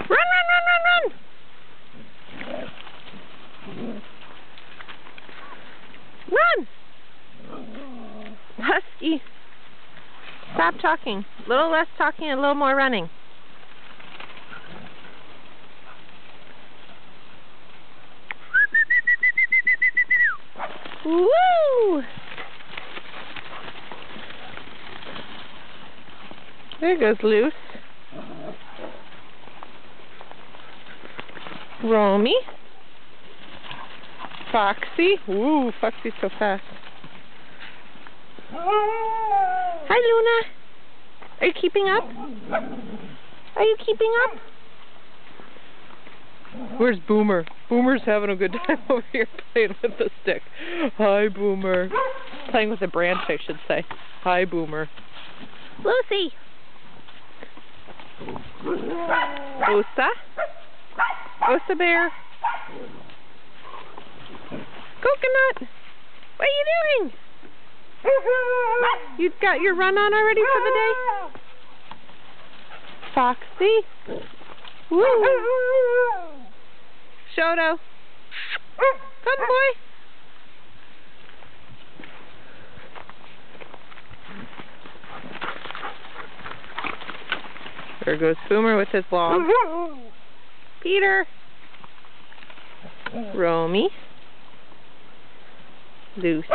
Run, run, run, run, run! Run! Husky. Stop talking. A little less talking and a little more running. Woo! There goes Loose. Romy. Foxy. Ooh, Foxy's so fast. Hi, Luna. Are you keeping up? Are you keeping up? Where's Boomer? Boomer's having a good time over here playing with the stick. Hi, Boomer. Playing with the branch, I should say. Hi, Boomer. Lucy. Osa. Osa Bear. Coconut. What are you doing? You got your run on already for the day? Foxy. Woo. Shoto. Good boy. There goes Boomer with his log. Peter. Romy. Lucy.